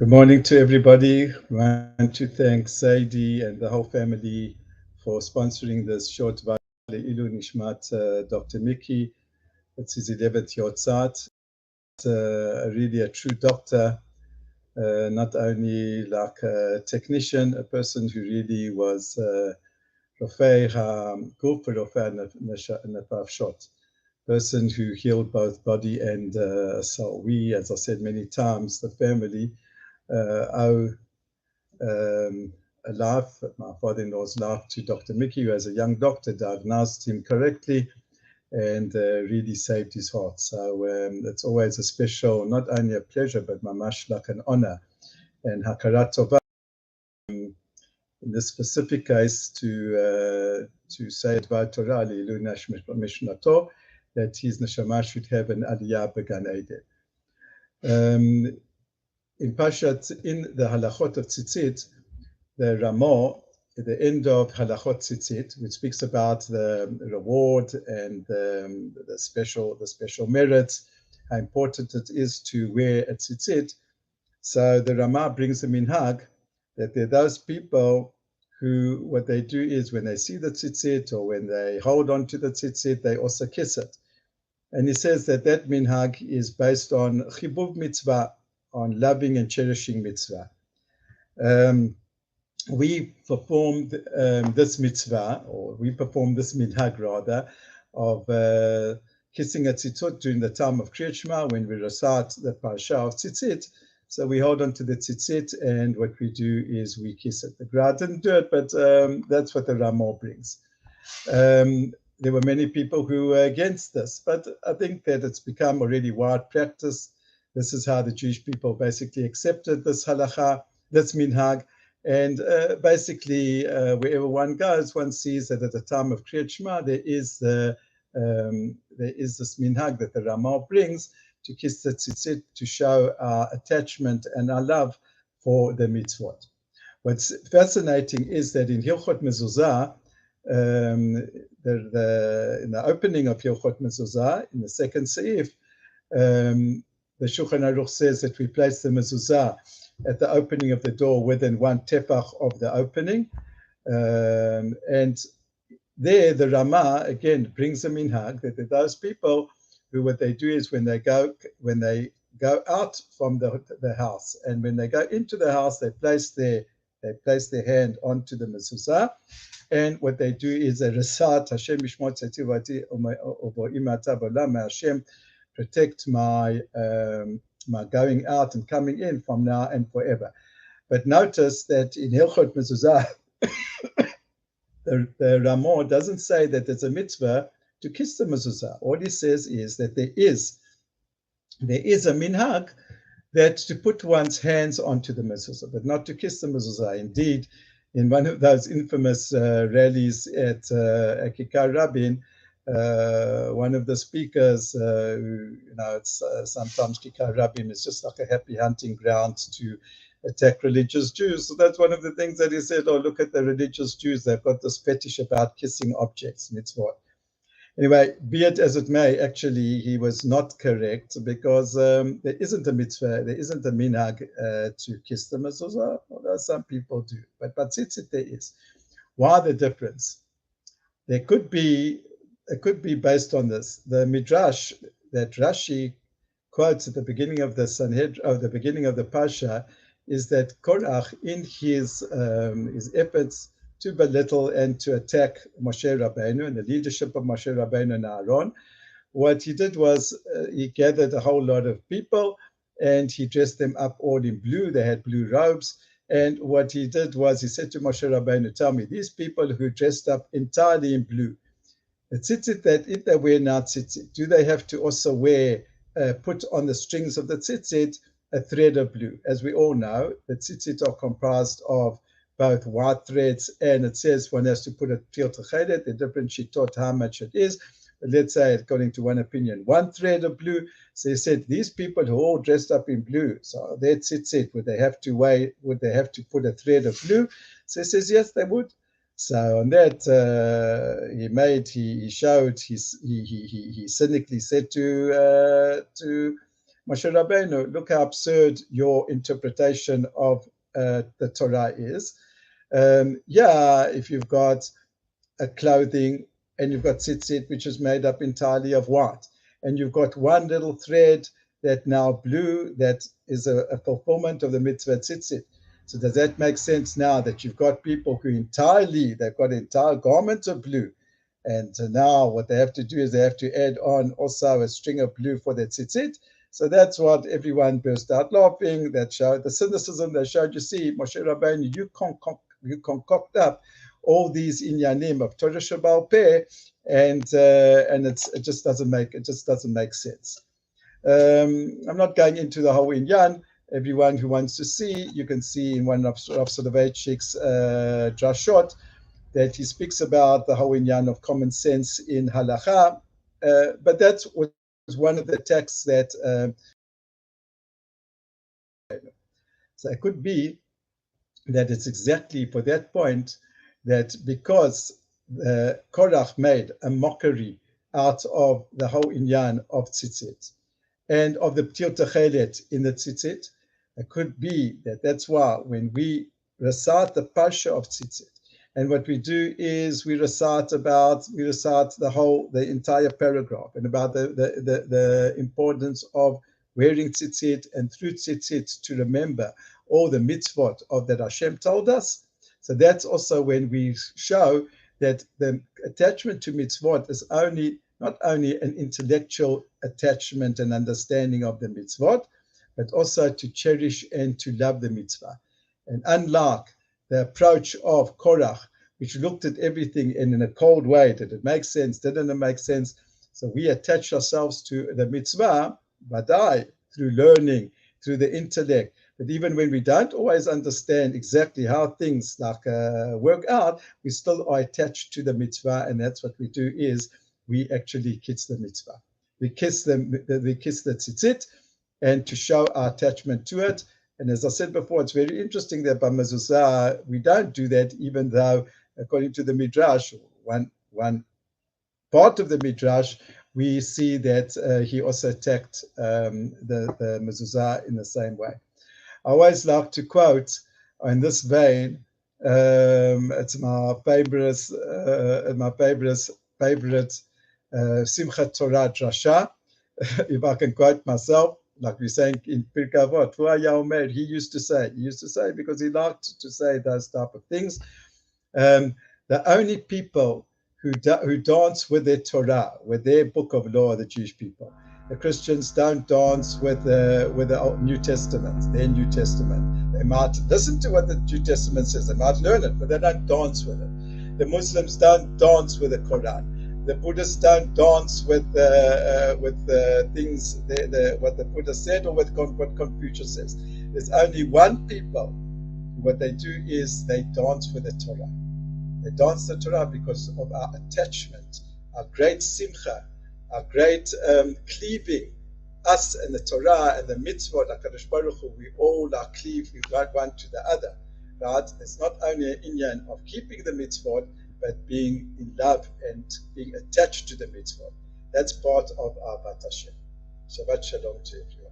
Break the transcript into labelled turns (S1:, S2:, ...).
S1: Good morning to everybody. I want to thank Sadie and the whole family for sponsoring this short Vale Ilu Nishmat Dr. Mickey. It's his 11th Yortzat. Really a true doctor, not only like a technician, a person who really was Raphael, Guf Raphael Nefafshot, person who healed both body and soul. We, as I said many times, the family, owe a life, my father-in-law's life, to Dr. Mickey, who as a young doctor diagnosed him correctly and really saved his heart. So it's always a special, not only a pleasure, but mamash like an honor and hakarat tova. In this specific case, to say Dvar Torah Leilu Mishnato, that his neshama should have an aliyah began Eden. In Parsha, in the halachot of tzizit, the Ramah, at the end of Halachot Tzizit, which speaks about the reward and the special merits, how important it is to wear a tzizit. So the Ramah brings a minhag that there are those people who, what they do is when they see the tzizit or when they hold on to the tzizit, they also kiss it. And he says that that minhag is based on chibuv mitzvah, on loving and cherishing mitzvah. We performed this mitzvah, or we performed this minhag rather, of kissing a tzitzit during the time of Kriyat Shema when we recite the Parsha of tzitzit. So we hold on to the tzitzit, and what we do is we kiss it. The Gra didn't do it, but that's what the Ramah brings. There were many people who were against this, but I think that it's become already wide practice. This is how the Jewish people basically accepted this halacha, this minhag. And basically, wherever one goes, one sees that at the time of Kriyat Shema, there is this minhag that the Ramah brings to kiss the tzizit to show our attachment and our love for the mitzvot. What's fascinating is that in Hilchot Mezuzah, in the opening of Hilchot Mezuzah, in the second seif, the Shulchan Aruch says that we place the mezuzah at the opening of the door within one tefach of the opening. And there the Ramah again brings a minhag that those people who what they do is when they go out from the house and when they go into the house, they place their hand onto the mezuzah. And what they do is they recite Hashem Mishmot Tzati Imata Bolam, Hashem protect my going out and coming in from now and forever. But notice that in Hilchot Mezuzah, the Ramah doesn't say that it's a mitzvah to kiss the mezuzah. All he says is that there is a minhag that to put one's hands onto the mezuzah, but not to kiss the mezuzah. Indeed, in one of those infamous rallies at Kikar Rabin, one of the speakers, it's sometimes Kikar Rabin is just like a happy hunting ground to attack religious Jews. So that's one of the things that he said, oh, look at the religious Jews. They've got this fetish about kissing objects, mitzvot. Anyway, be it as it may, actually, he was not correct because there isn't a mitzvah, there isn't a minhag to kiss the mezuzah, although some people do. But tzitzit there is. Why the difference? It could be based on this. The midrash that Rashi quotes at the beginning of the the beginning of the Parsha is that Korach, in his efforts to belittle and to attack Moshe Rabbeinu and the leadership of Moshe Rabbeinu and Aaron, what he did was he gathered a whole lot of people and he dressed them up all in blue. They had blue robes. And what he did was he said to Moshe Rabbeinu, tell me, these people who dressed up entirely in blue, the tzitzit that if they wear now tzitzit, do they have to also put on the strings of the tzitzit a thread of blue? As we all know, the tzitzit are comprised of both white threads, and it says one has to put a tfil techelet. The different shittot how much it is. But let's say, according to one opinion, one thread of blue. So he said these people who are all dressed up in blue, so their tzitzit, would they have to put a thread of blue? So he says yes, they would. So on that he cynically said to Moshe Rabbeinu, look how absurd your interpretation of the Torah is. If you've got a clothing and you've got tzizit, which is made up entirely of white, and you've got one little thread that now blue, that is a fulfillment of the mitzvah tzizit. So does that make sense now that you've got people who they've got an entire garment of blue, and now what they have to do is they have to add on also a string of blue for their tzitzit? So that's what everyone burst out laughing. That showed the cynicism. They showed, you see, Moshe Rabbeinu, you concoct up all these inyanim of Torah Sheba'al Peh, and it just doesn't make sense. I'm not going into the whole inyan. Everyone who wants to see, you can see in one of Rav Soloveitchik's drashot that he speaks about the whole inyan of common sense in halacha. But that was one of the texts that. So it could be that it's exactly for that point that because Korach made a mockery out of the whole inyan of tzizit and of the p'tir techelet in the tzizit, it could be that that's why when we recite the Parsha of tzizit, and what we do is we recite the entire paragraph and about the importance of wearing tzitzit, and through tzitzit to remember all the mitzvot of that Hashem told us. So that's also when we show that the attachment to mitzvot is not only an intellectual attachment and understanding of the mitzvot, but also to cherish and to love the mitzvah. And unlike the approach of Korach, which looked at everything in a cold way, did it make sense, didn't it make sense? So we attach ourselves to the mitzvah, badai, through learning, through the intellect. But even when we don't always understand exactly how things work out, we still are attached to the mitzvah, and that's what we do is we actually kiss the mitzvah. We kiss the tzitzit, and to show our attachment to it. And as I said before, it's very interesting that by mezuzah, we don't do that, even though, according to the Midrash, one part of the Midrash, we see that he also attacked the mezuzah in the same way. I always like to quote in this vein. It's my favorite Simchat Torah drasha. If I can quote myself, like we're saying in Pirkei Avot, he used to say, because he liked to say those type of things. The only people who dance with their Torah, with their book of law, are the Jewish people. The Christians don't dance with the New Testament, their New Testament. They might listen to what the New Testament says, they might learn it, but they don't dance with it. The Muslims don't dance with the Quran. The Buddhists don't dance with things, what the Buddha said or with what Confucius says. There's only one people. What they do is they dance with the Torah. They dance the Torah because of our attachment, our great simcha, our great cleaving. Us and the Torah and the mitzvot, HaKadosh Baruch Hu, we all are cleaved, we one to the other. Right? It's not only an inyan of keeping the mitzvot, but being in love and being attached to the mitzvot. That's part of our Avat Hashem. Shabbat Shalom to everyone.